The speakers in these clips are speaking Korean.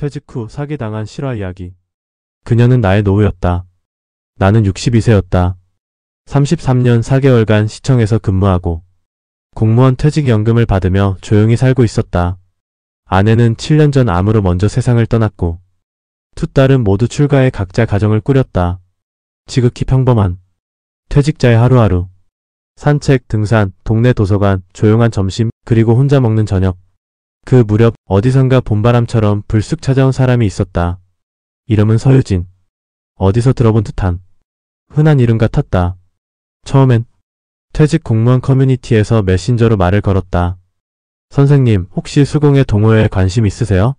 퇴직 후 사기당한 실화 이야기. 그녀는 나의 노후였다. 나는 62세였다. 33년 4개월간 시청에서 근무하고 공무원 퇴직연금을 받으며 조용히 살고 있었다. 아내는 7년 전 암으로 먼저 세상을 떠났고 두 딸은 모두 출가해 각자 가정을 꾸렸다. 지극히 평범한 퇴직자의 하루하루. 산책, 등산, 동네 도서관, 조용한 점심, 그리고 혼자 먹는 저녁. 그 무렵 어디선가 봄바람처럼 불쑥 찾아온 사람이 있었다. 이름은 서유진. 어디서 들어본 듯한 흔한 이름 같았다. 처음엔 퇴직 공무원 커뮤니티에서 메신저로 말을 걸었다. 선생님, 혹시 수공예 동호회에 관심 있으세요?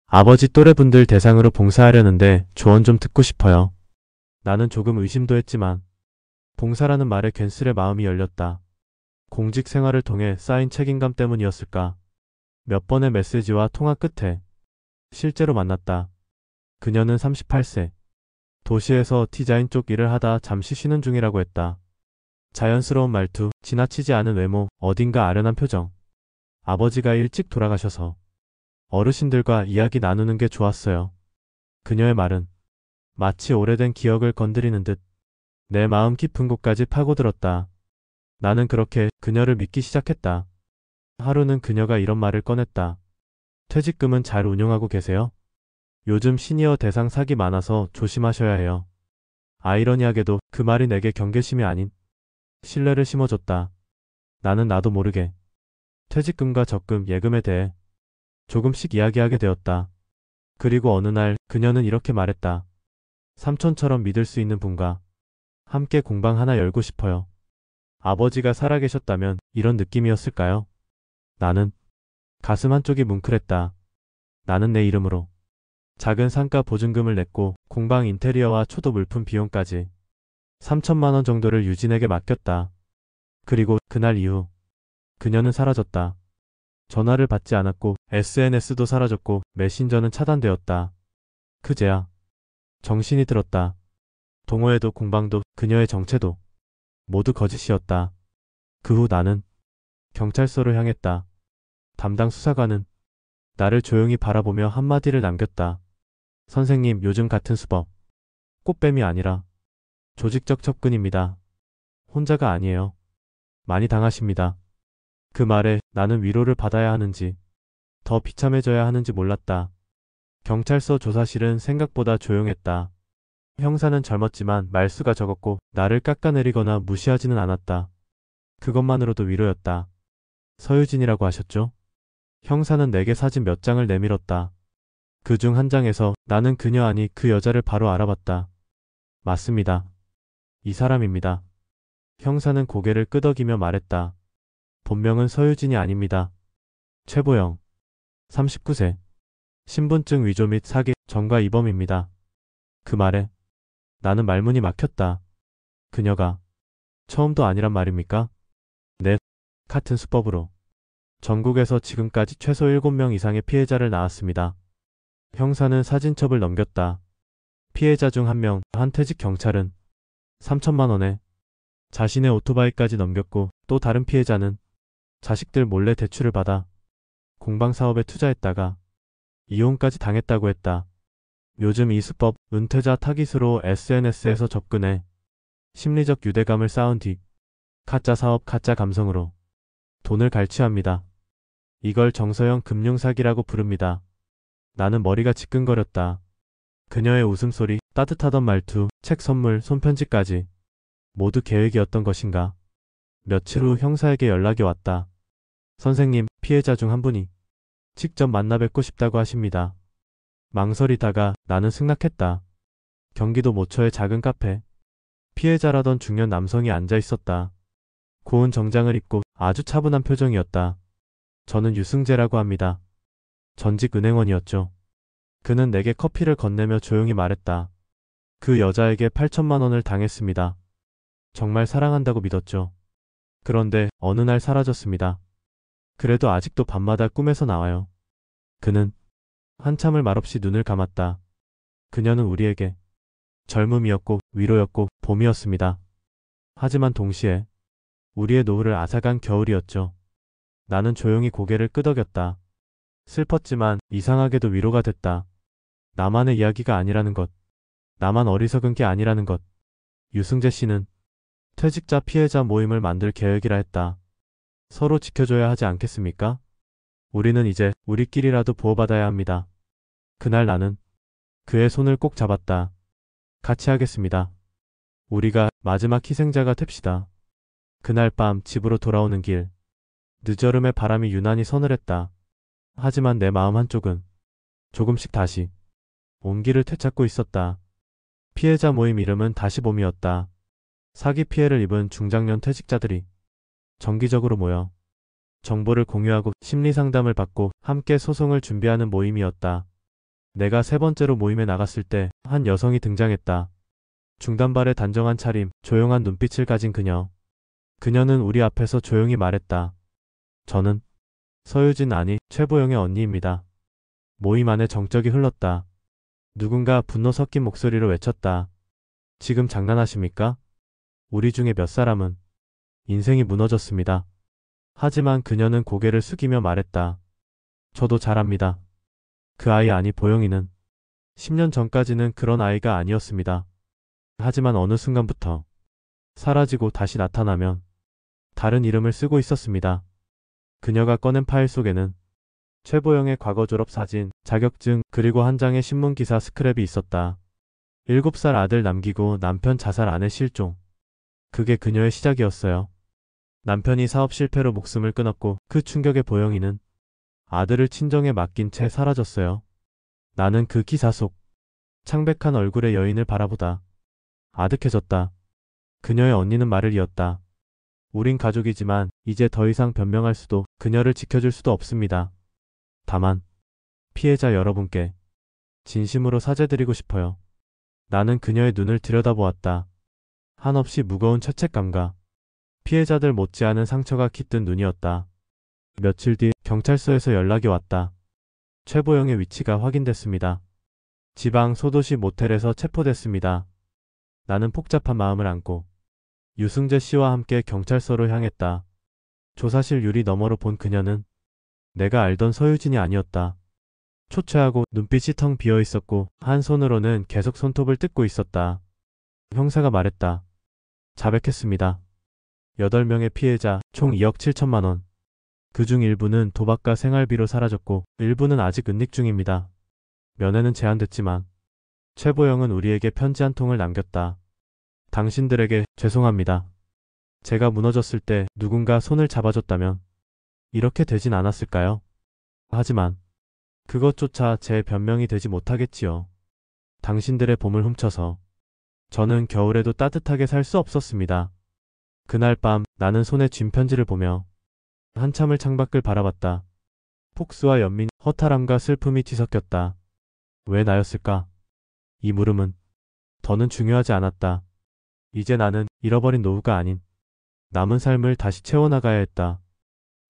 아버지 또래분들 대상으로 봉사하려는데 조언 좀 듣고 싶어요. 나는 조금 의심도 했지만 봉사라는 말에 괜스레 마음이 열렸다. 공직 생활을 통해 쌓인 책임감 때문이었을까. 몇 번의 메시지와 통화 끝에 실제로 만났다. 그녀는 38세. 도시에서 디자인 쪽 일을 하다 잠시 쉬는 중이라고 했다. 자연스러운 말투, 지나치지 않은 외모, 어딘가 아련한 표정. 아버지가 일찍 돌아가셔서 어르신들과 이야기 나누는 게 좋았어요. 그녀의 말은 마치 오래된 기억을 건드리는 듯 내 마음 깊은 곳까지 파고들었다. 나는 그렇게 그녀를 믿기 시작했다. 하루는 그녀가 이런 말을 꺼냈다. 퇴직금은 잘 운용하고 계세요? 요즘 시니어 대상 사기 많아서 조심하셔야 해요. 아이러니하게도 그 말이 내게 경계심이 아닌 신뢰를 심어줬다. 나는 나도 모르게 퇴직금과 적금, 예금에 대해 조금씩 이야기하게 되었다. 그리고 어느 날 그녀는 이렇게 말했다. 삼촌처럼 믿을 수 있는 분과 함께 공방 하나 열고 싶어요. 아버지가 살아계셨다면 이런 느낌이었을까요? 나는 가슴 한쪽이 뭉클했다. 나는 내 이름으로 작은 상가 보증금을 냈고 공방 인테리어와 초도 물품 비용까지 3천만 원 정도를 유진에게 맡겼다. 그리고 그날 이후 그녀는 사라졌다. 전화를 받지 않았고 SNS도 사라졌고 메신저는 차단되었다. 그제야 정신이 들었다. 동호회도 공방도 그녀의 정체도 모두 거짓이었다. 그 후 나는 경찰서로 향했다. 담당 수사관은 나를 조용히 바라보며 한마디를 남겼다. 선생님, 요즘 같은 수법 꽃뱀이 아니라 조직적 접근입니다. 혼자가 아니에요. 많이 당하십니다. 그 말에 나는 위로를 받아야 하는지 더 비참해져야 하는지 몰랐다. 경찰서 조사실은 생각보다 조용했다. 형사는 젊었지만 말수가 적었고 나를 깎아내리거나 무시하지는 않았다. 그것만으로도 위로였다. 서유진이라고 하셨죠? 형사는 내게 사진 몇 장을 내밀었다. 그중 한 장에서 나는 그녀 아니 그 여자를 바로 알아봤다. 맞습니다. 이 사람입니다. 형사는 고개를 끄덕이며 말했다. 본명은 서유진이 아닙니다. 최보영. 39세. 신분증 위조 및 사기, 전과 이범입니다. 그 말에 나는 말문이 막혔다. 그녀가 처음도 아니란 말입니까? 네. 같은 수법으로 전국에서 지금까지 최소 7명 이상의 피해자를 낳았습니다. 형사는 사진첩을 넘겼다. 피해자 중 한 명, 한 퇴직 경찰은 3천만 원에 자신의 오토바이까지 넘겼고 또 다른 피해자는 자식들 몰래 대출을 받아 공방 사업에 투자했다가 이혼까지 당했다고 했다. 요즘 이 수법, 은퇴자 타깃으로 SNS에서 접근해 심리적 유대감을 쌓은 뒤 가짜 사업, 가짜 감성으로 돈을 갈취합니다. 이걸 정서형 금융사기라고 부릅니다. 나는 머리가 지끈거렸다. 그녀의 웃음소리, 따뜻하던 말투, 책 선물, 손편지까지 모두 계획이었던 것인가. 며칠 후 형사에게 연락이 왔다. 선생님, 피해자 중 한 분이 직접 만나 뵙고 싶다고 하십니다. 망설이다가 나는 승낙했다. 경기도 모처의 작은 카페. 피해자라던 중년 남성이 앉아 있었다. 고운 정장을 입고 아주 차분한 표정이었다. 저는 유승재라고 합니다. 전직 은행원이었죠. 그는 내게 커피를 건네며 조용히 말했다. 그 여자에게 8천만 원을 당했습니다. 정말 사랑한다고 믿었죠. 그런데 어느 날 사라졌습니다. 그래도 아직도 밤마다 꿈에서 나와요. 그는 한참을 말없이 눈을 감았다. 그녀는 우리에게 젊음이었고 위로였고 봄이었습니다. 하지만 동시에 우리의 노후를 앗아간 겨울이었죠. 나는 조용히 고개를 끄덕였다. 슬펐지만 이상하게도 위로가 됐다. 나만의 이야기가 아니라는 것. 나만 어리석은 게 아니라는 것. 유승재 씨는 퇴직자 피해자 모임을 만들 계획이라 했다. 서로 지켜줘야 하지 않겠습니까? 우리는 이제 우리끼리라도 보호받아야 합니다. 그날 나는 그의 손을 꼭 잡았다. 같이 하겠습니다. 우리가 마지막 희생자가 됩시다. 그날 밤 집으로 돌아오는 길. 늦여름의 바람이 유난히 서늘했다. 하지만 내 마음 한쪽은 조금씩 다시 온기를 되찾고 있었다. 피해자 모임 이름은 다시봄이었다. 사기 피해를 입은 중장년 퇴직자들이 정기적으로 모여 정보를 공유하고 심리 상담을 받고 함께 소송을 준비하는 모임이었다. 내가 세 번째로 모임에 나갔을 때 한 여성이 등장했다. 중단발의 단정한 차림, 조용한 눈빛을 가진 그녀. 그녀는 우리 앞에서 조용히 말했다. 저는 서유진 아니 최보영의 언니입니다. 모임 안에 정적이 흘렀다. 누군가 분노 섞인 목소리로 외쳤다. 지금 장난하십니까? 우리 중에 몇 사람은 인생이 무너졌습니다. 하지만 그녀는 고개를 숙이며 말했다. 저도 잘 압니다. 그 아이 아니 보영이는 10년 전까지는 그런 아이가 아니었습니다. 하지만 어느 순간부터 사라지고 다시 나타나면 다른 이름을 쓰고 있었습니다. 그녀가 꺼낸 파일 속에는 최보영의 과거 졸업 사진, 자격증, 그리고 한 장의 신문기사 스크랩이 있었다. 7살 아들 남기고 남편 자살 아내 실종. 그게 그녀의 시작이었어요. 남편이 사업 실패로 목숨을 끊었고 그 충격에 보영이는 아들을 친정에 맡긴 채 사라졌어요. 나는 그 기사 속 창백한 얼굴의 여인을 바라보다 아득해졌다. 그녀의 언니는 말을 이었다. 우린 가족이지만 이제 더 이상 변명할 수도 그녀를 지켜줄 수도 없습니다. 다만 피해자 여러분께 진심으로 사죄드리고 싶어요. 나는 그녀의 눈을 들여다보았다. 한없이 무거운 죄책감과 피해자들 못지않은 상처가 깃든 눈이었다. 며칠 뒤 경찰서에서 연락이 왔다. 최보영의 위치가 확인됐습니다. 지방 소도시 모텔에서 체포됐습니다. 나는 복잡한 마음을 안고 유승재 씨와 함께 경찰서로 향했다. 조사실 유리 너머로 본 그녀는 내가 알던 서유진이 아니었다. 초췌하고 눈빛이 텅 비어 있었고 한 손으로는 계속 손톱을 뜯고 있었다. 형사가 말했다. 자백했습니다. 8명의 피해자 총 2억 7천만 원. 그중 일부는 도박과 생활비로 사라졌고 일부는 아직 은닉 중입니다. 면회는 제한됐지만 최보영은 우리에게 편지 한 통을 남겼다. 당신들에게 죄송합니다. 제가 무너졌을 때 누군가 손을 잡아줬다면 이렇게 되진 않았을까요? 하지만 그것조차 제 변명이 되지 못하겠지요. 당신들의 봄을 훔쳐서 저는 겨울에도 따뜻하게 살 수 없었습니다. 그날 밤 나는 손에 쥔 편지를 보며 한참을 창밖을 바라봤다. 폭스와 연민, 허탈함과 슬픔이 뒤섞였다. 왜 나였을까? 이 물음은 더는 중요하지 않았다. 이제 나는 잃어버린 노후가 아닌 남은 삶을 다시 채워나가야 했다.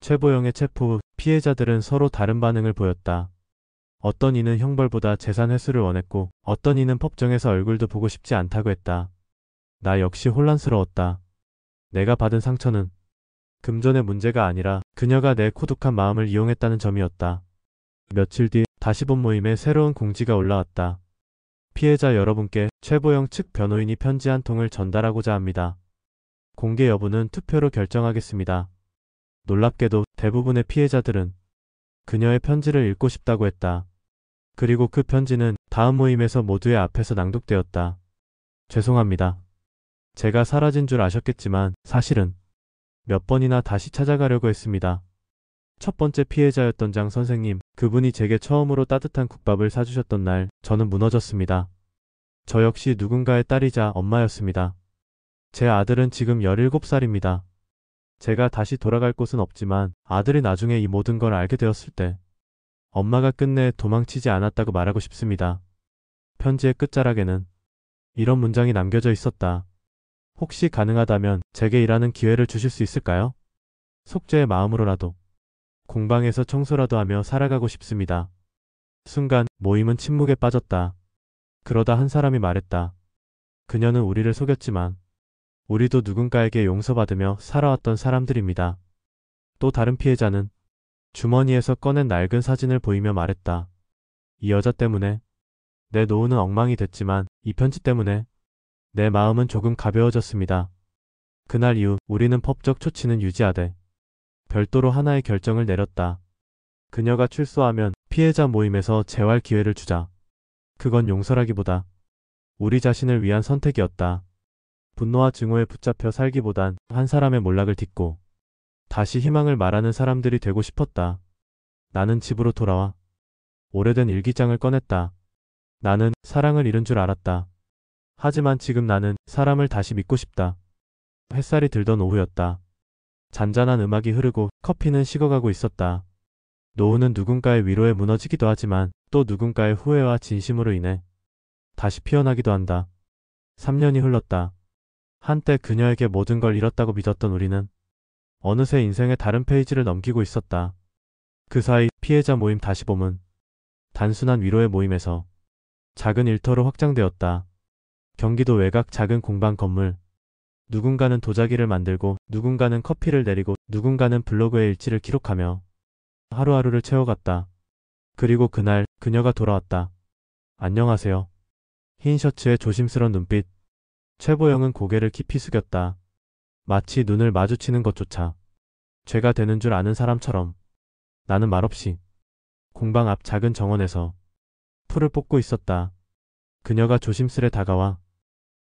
최보영의 체포 후 피해자들은 서로 다른 반응을 보였다. 어떤 이는 형벌보다 재산 회수를 원했고 어떤 이는 법정에서 얼굴도 보고 싶지 않다고 했다. 나 역시 혼란스러웠다. 내가 받은 상처는 금전의 문제가 아니라 그녀가 내 고독한 마음을 이용했다는 점이었다. 며칠 뒤 다시 본 모임에 새로운 공지가 올라왔다. 피해자 여러분께 최보영 측 변호인이 편지 한 통을 전달하고자 합니다. 공개 여부는 투표로 결정하겠습니다. 놀랍게도 대부분의 피해자들은 그녀의 편지를 읽고 싶다고 했다. 그리고 그 편지는 다음 모임에서 모두의 앞에서 낭독되었다. 죄송합니다. 제가 사라진 줄 아셨겠지만 사실은 몇 번이나 다시 찾아가려고 했습니다. 첫 번째 피해자였던 장 선생님, 그분이 제게 처음으로 따뜻한 국밥을 사주셨던 날 저는 무너졌습니다. 저 역시 누군가의 딸이자 엄마였습니다. 제 아들은 지금 17살입니다. 제가 다시 돌아갈 곳은 없지만 아들이 나중에 이 모든 걸 알게 되었을 때 엄마가 끝내 도망치지 않았다고 말하고 싶습니다. 편지의 끝자락에는 이런 문장이 남겨져 있었다. 혹시 가능하다면 제게 일하는 기회를 주실 수 있을까요? 속죄의 마음으로라도 공방에서 청소라도 하며 살아가고 싶습니다. 순간 모임은 침묵에 빠졌다. 그러다 한 사람이 말했다. 그녀는 우리를 속였지만 우리도 누군가에게 용서받으며 살아왔던 사람들입니다. 또 다른 피해자는 주머니에서 꺼낸 낡은 사진을 보이며 말했다. 이 여자 때문에 내 노후는 엉망이 됐지만 이 편지 때문에 내 마음은 조금 가벼워졌습니다. 그날 이후 우리는 법적 조치는 유지하되 별도로 하나의 결정을 내렸다. 그녀가 출소하면 피해자 모임에서 재활 기회를 주자. 그건 용서라기보다 우리 자신을 위한 선택이었다. 분노와 증오에 붙잡혀 살기보단 한 사람의 몰락을 딛고 다시 희망을 말하는 사람들이 되고 싶었다. 나는 집으로 돌아와 오래된 일기장을 꺼냈다. 나는 사랑을 잃은 줄 알았다. 하지만 지금 나는 사람을 다시 믿고 싶다. 햇살이 들던 오후였다. 잔잔한 음악이 흐르고 커피는 식어가고 있었다. 노후는 누군가의 위로에 무너지기도 하지만 또 누군가의 후회와 진심으로 인해 다시 피어나기도 한다. 3년이 흘렀다. 한때 그녀에게 모든 걸 잃었다고 믿었던 우리는 어느새 인생의 다른 페이지를 넘기고 있었다. 그 사이 피해자 모임 다시 봄은 단순한 위로의 모임에서 작은 일터로 확장되었다. 경기도 외곽 작은 공방 건물. 누군가는 도자기를 만들고 누군가는 커피를 내리고 누군가는 블로그에 일지를 기록하며 하루하루를 채워갔다. 그리고 그날 그녀가 돌아왔다. 안녕하세요. 흰 셔츠에 조심스런 눈빛. 최보영은 고개를 깊이 숙였다. 마치 눈을 마주치는 것조차 죄가 되는 줄 아는 사람처럼. 나는 말없이 공방 앞 작은 정원에서 풀을 뽑고 있었다. 그녀가 조심스레 다가와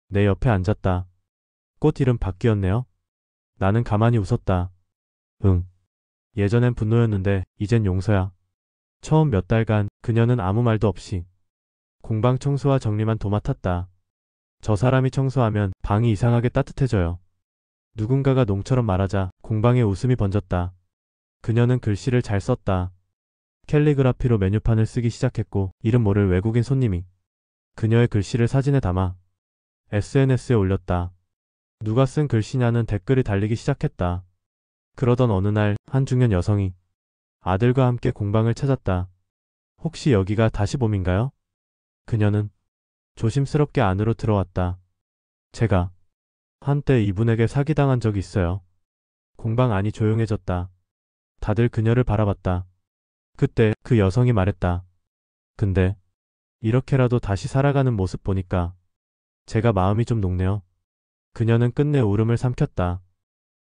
내 옆에 앉았다. 꽃 이름 바뀌었네요. 나는 가만히 웃었다. 응. 예전엔 분노였는데 이젠 용서야. 처음 몇 달간 그녀는 아무 말도 없이 공방 청소와 정리만 도맡았다. 저 사람이 청소하면 방이 이상하게 따뜻해져요. 누군가가 농처럼 말하자 공방에 웃음이 번졌다. 그녀는 글씨를 잘 썼다. 캘리그라피로 메뉴판을 쓰기 시작했고 이름 모를 외국인 손님이 그녀의 글씨를 사진에 담아 SNS에 올렸다. 누가 쓴 글씨냐는 댓글이 달리기 시작했다. 그러던 어느 날 한 중년 여성이 아들과 함께 공방을 찾았다. 혹시 여기가 다시 봄인가요? 그녀는 조심스럽게 안으로 들어왔다. 제가 한때 이분에게 사기당한 적이 있어요. 공방 안이 조용해졌다. 다들 그녀를 바라봤다. 그때 그 여성이 말했다. 근데 이렇게라도 다시 살아가는 모습 보니까 제가 마음이 좀 녹네요. 그녀는 끝내 울음을 삼켰다.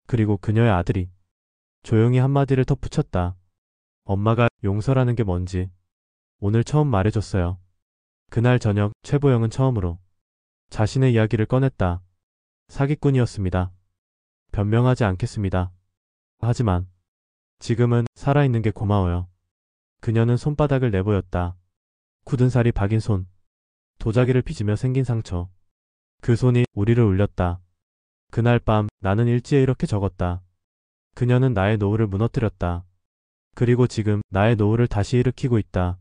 그리고 그녀의 아들이 조용히 한마디를 덧붙였다. 엄마가 용서라는 게 뭔지 오늘 처음 말해줬어요. 그날 저녁 최보영은 처음으로 자신의 이야기를 꺼냈다. 사기꾼이었습니다. 변명하지 않겠습니다. 하지만 지금은 살아있는 게 고마워요. 그녀는 손바닥을 내보였다. 굳은 살이 박인 손, 도자기를 빚으며 생긴 상처. 그 손이 우리를 울렸다. 그날 밤 나는 일지에 이렇게 적었다. 그녀는 나의 노후를 무너뜨렸다. 그리고 지금 나의 노후를 다시 일으키고 있다.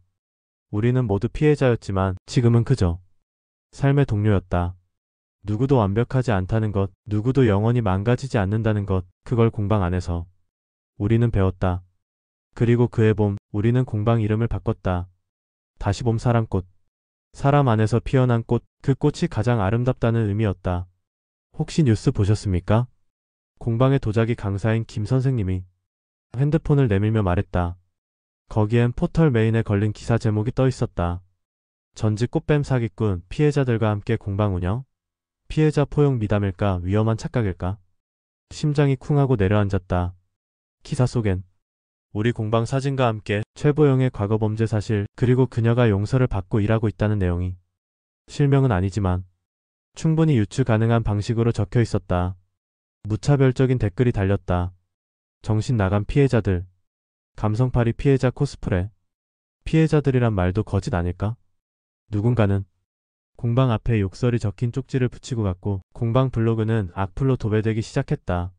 우리는 모두 피해자였지만 지금은 그저 삶의 동료였다. 누구도 완벽하지 않다는 것, 누구도 영원히 망가지지 않는다는 것, 그걸 공방 안에서 우리는 배웠다. 그리고 그해 봄 우리는 공방 이름을 바꿨다. 다시 봄 사람꽃. 사람 안에서 피어난 꽃, 그 꽃이 가장 아름답다는 의미였다. 혹시 뉴스 보셨습니까? 공방의 도자기 강사인 김 선생님이 핸드폰을 내밀며 말했다. 거기엔 포털 메인에 걸린 기사 제목이 떠 있었다. 전직 꽃뱀 사기꾼 피해자들과 함께 공방 운영? 피해자 포용 미담일까 위험한 착각일까? 심장이 쿵하고 내려앉았다. 기사 속엔 우리 공방 사진과 함께 최보영의 과거 범죄 사실 그리고 그녀가 용서를 받고 일하고 있다는 내용이 실명은 아니지만 충분히 유추 가능한 방식으로 적혀 있었다. 무차별적인 댓글이 달렸다. 정신 나간 피해자들. 감성파리 피해자 코스프레. 피해자들이란 말도 거짓 아닐까? 누군가는 공방 앞에 욕설이 적힌 쪽지를 붙이고 갔고 공방 블로그는 악플로 도배되기 시작했다.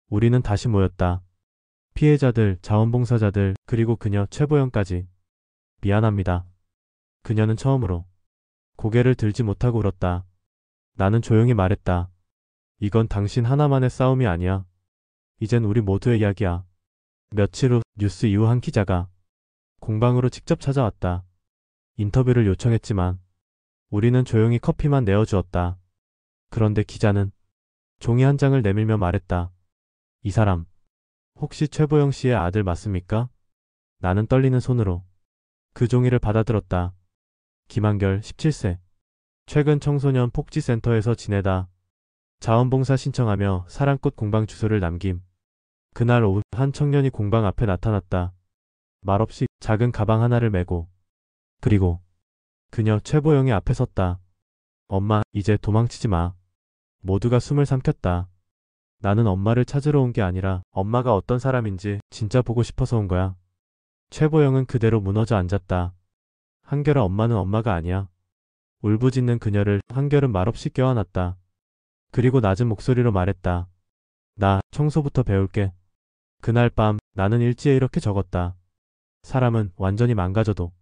우리는 다시 모였다. 피해자들, 자원봉사자들, 그리고 그녀 최보영까지. 미안합니다. 그녀는 처음으로 고개를 들지 못하고 울었다. 나는 조용히 말했다. 이건 당신 하나만의 싸움이 아니야. 이젠 우리 모두의 이야기야. 며칠 후 뉴스 이후 한 기자가 공방으로 직접 찾아왔다. 인터뷰를 요청했지만 우리는 조용히 커피만 내어주었다. 그런데 기자는 종이 한 장을 내밀며 말했다. 이 사람 혹시 최보영 씨의 아들 맞습니까? 나는 떨리는 손으로 그 종이를 받아들었다. 김한결 17세. 최근 청소년 복지센터에서 지내다 자원봉사 신청하며 사랑꽃 공방 주소를 남김. 그날 오후 한 청년이 공방 앞에 나타났다. 말없이 작은 가방 하나를 메고. 그리고 그녀 최보영이 앞에 섰다. 엄마, 이제 도망치지 마. 모두가 숨을 삼켰다. 나는 엄마를 찾으러 온 게 아니라 엄마가 어떤 사람인지 진짜 보고 싶어서 온 거야. 최보영은 그대로 무너져 앉았다. 한결아, 엄마는 엄마가 아니야. 울부짖는 그녀를 한결은 말없이 껴안았다. 그리고 낮은 목소리로 말했다. 나 청소부터 배울게. 그날 밤 나는 일지에 이렇게 적었다. 사람은 완전히 망가져도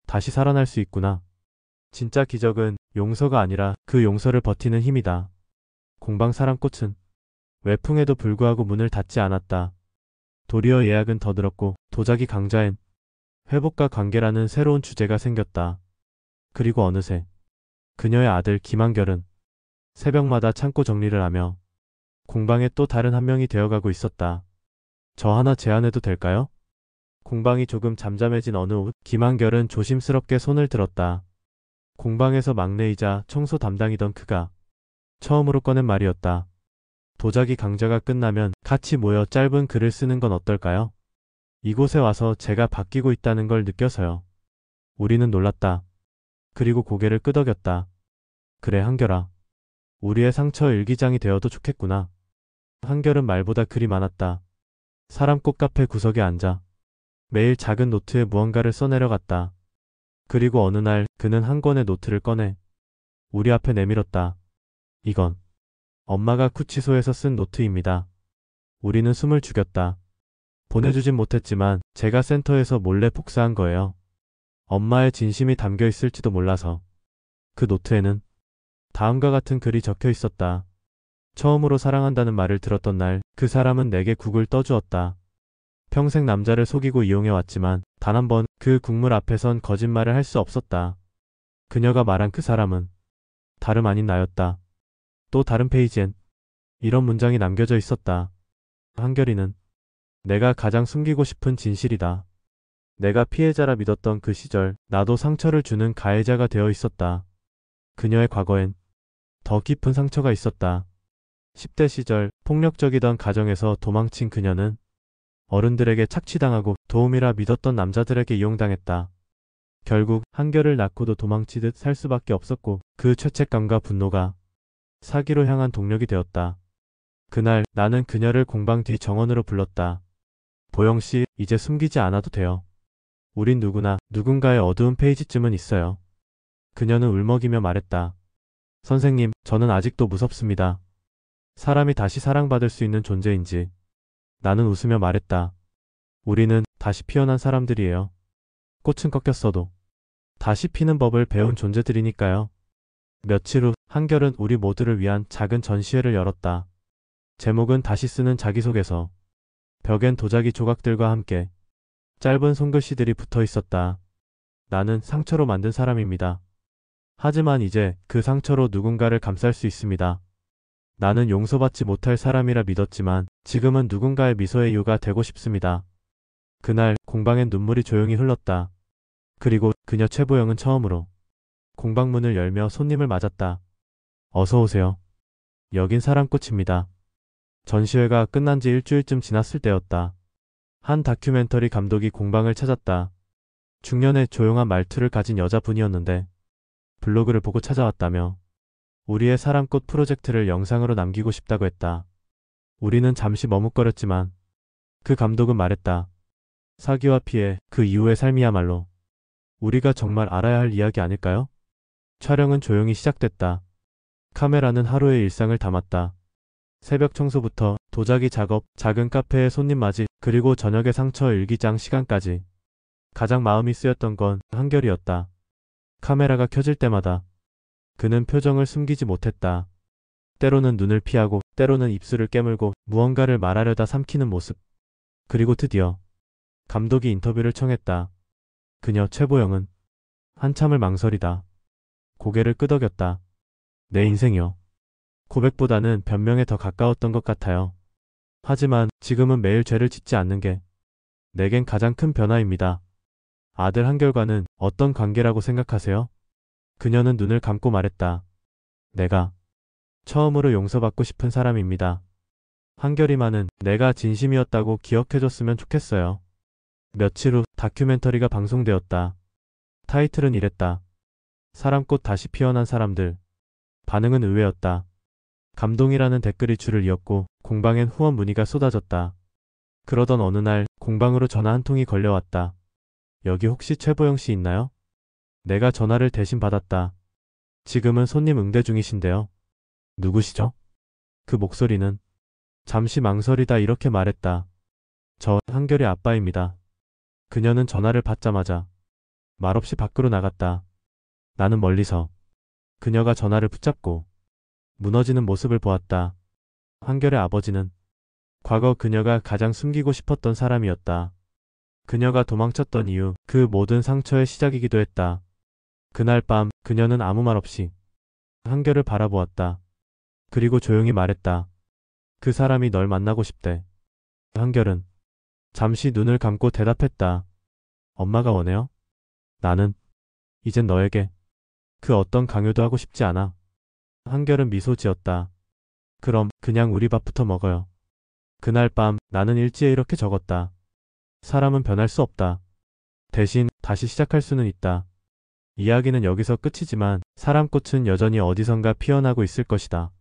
다시 살아날 수 있구나. 진짜 기적은 용서가 아니라 그 용서를 버티는 힘이다. 공방 사랑꽃은 외풍에도 불구하고 문을 닫지 않았다. 도리어 예약은 더 늘었고 도자기 강좌엔 회복과 관계라는 새로운 주제가 생겼다. 그리고 어느새 그녀의 아들 김한결은 새벽마다 창고 정리를 하며 공방에 또 다른 한 명이 되어가고 있었다. 저 하나 제안해도 될까요? 공방이 조금 잠잠해진 어느 오후 김한결은 조심스럽게 손을 들었다. 공방에서 막내이자 청소 담당이던 그가 처음으로 꺼낸 말이었다. 도자기 강좌가 끝나면 같이 모여 짧은 글을 쓰는 건 어떨까요? 이곳에 와서 제가 바뀌고 있다는 걸 느껴서요. 우리는 놀랐다. 그리고 고개를 끄덕였다. 그래, 한결아. 우리의 상처 일기장이 되어도 좋겠구나. 한결은 말보다 글이 많았다. 사람꽃 카페 구석에 앉아 매일 작은 노트에 무언가를 써내려갔다. 그리고 어느 날 그는 한 권의 노트를 꺼내 우리 앞에 내밀었다. 이건 엄마가 구치소에서 쓴 노트입니다. 우리는 숨을 죽였다. 보내주진 못했지만 제가 센터에서 몰래 복사한 거예요. 엄마의 진심이 담겨 있을지도 몰라서. 그 노트에는 다음과 같은 글이 적혀 있었다. 처음으로 사랑한다는 말을 들었던 날 그 사람은 내게 국을 떠주었다. 평생 남자를 속이고 이용해왔지만 단 한 번 그 국물 앞에선 거짓말을 할 수 없었다. 그녀가 말한 그 사람은 다름 아닌 나였다. 또 다른 페이지엔 이런 문장이 남겨져 있었다. 한결이는 내가 가장 숨기고 싶은 진실이다. 내가 피해자라 믿었던 그 시절 나도 상처를 주는 가해자가 되어 있었다. 그녀의 과거엔 더 깊은 상처가 있었다. 10대 시절 폭력적이던 가정에서 도망친 그녀는 어른들에게 착취당하고 도움이라 믿었던 남자들에게 이용당했다. 결국 한결을 낳고도 도망치듯 살 수밖에 없었고 그 죄책감과 분노가 사기로 향한 동력이 되었다. 그날 나는 그녀를 공방 뒤 정원으로 불렀다. 보영씨, 이제 숨기지 않아도 돼요. 우린 누구나 누군가의 어두운 페이지쯤은 있어요. 그녀는 울먹이며 말했다. 선생님, 저는 아직도 무섭습니다. 사람이 다시 사랑받을 수 있는 존재인지. 나는 웃으며 말했다. 우리는 다시 피어난 사람들이에요. 꽃은 꺾였어도 다시 피는 법을 배운 존재들이니까요. 며칠 후 한결은 우리 모두를 위한 작은 전시회를 열었다. 제목은 다시 쓰는 자기소개서. 벽엔 도자기 조각들과 함께 짧은 손글씨들이 붙어 있었다. 나는 상처로 만든 사람입니다. 하지만 이제 그 상처로 누군가를 감쌀 수 있습니다. 나는 용서받지 못할 사람이라 믿었지만 지금은 누군가의 미소의 이유가 되고 싶습니다. 그날 공방엔 눈물이 조용히 흘렀다. 그리고 그녀 최보영은 처음으로 공방문을 열며 손님을 맞았다. 어서 오세요. 여긴 사랑꽃입니다. 전시회가 끝난 지 일주일쯤 지났을 때였다. 한 다큐멘터리 감독이 공방을 찾았다. 중년의 조용한 말투를 가진 여자분이었는데 블로그를 보고 찾아왔다며 우리의 사랑꽃 프로젝트를 영상으로 남기고 싶다고 했다. 우리는 잠시 머뭇거렸지만 그 감독은 말했다. 사기와 피해, 그 이후의 삶이야말로 우리가 정말 알아야 할 이야기 아닐까요? 촬영은 조용히 시작됐다. 카메라는 하루의 일상을 담았다. 새벽 청소부터 도자기 작업, 작은 카페의 손님 맞이, 그리고 저녁의 상처 일기장 시간까지. 가장 마음이 쓰였던 건 한결이었다. 카메라가 켜질 때마다 그는 표정을 숨기지 못했다. 때로는 눈을 피하고 때로는 입술을 깨물고 무언가를 말하려다 삼키는 모습. 그리고 드디어 감독이 인터뷰를 청했다. 그녀 최보영은 한참을 망설이다. 고개를 끄덕였다. 내 인생이요. 고백보다는 변명에 더 가까웠던 것 같아요. 하지만 지금은 매일 죄를 짓지 않는 게 내겐 가장 큰 변화입니다. 아들 한결과는 어떤 관계라고 생각하세요? 그녀는 눈을 감고 말했다. 내가 처음으로 용서받고 싶은 사람입니다. 한결이만은 내가 진심이었다고 기억해줬으면 좋겠어요. 며칠 후 다큐멘터리가 방송되었다. 타이틀은 이랬다. 사람꽃 다시 피어난 사람들. 반응은 의외였다. 감동이라는 댓글이 줄을 이었고 공방엔 후원 문의가 쏟아졌다. 그러던 어느 날 공방으로 전화 한 통이 걸려왔다. 여기 혹시 최보영 씨 있나요? 내가 전화를 대신 받았다. 지금은 손님 응대 중이신데요. 누구시죠? 그 목소리는 잠시 망설이다 이렇게 말했다. 저 한결의 아빠입니다. 그녀는 전화를 받자마자 말없이 밖으로 나갔다. 나는 멀리서 그녀가 전화를 붙잡고 무너지는 모습을 보았다. 한결의 아버지는 과거 그녀가 가장 숨기고 싶었던 사람이었다. 그녀가 도망쳤던 이유, 그 모든 상처의 시작이기도 했다. 그날 밤 그녀는 아무 말 없이 한결을 바라보았다. 그리고 조용히 말했다. 그 사람이 널 만나고 싶대. 한결은 잠시 눈을 감고 대답했다. 엄마가 원해요? 나는 이젠 너에게 그 어떤 강요도 하고 싶지 않아. 한결은 미소 지었다. 그럼 그냥 우리 밥부터 먹어요. 그날 밤 나는 일지에 이렇게 적었다. 사람은 변할 수 없다. 대신 다시 시작할 수는 있다. 이야기는 여기서 끝이지만 사람꽃은 여전히 어디선가 피어나고 있을 것이다.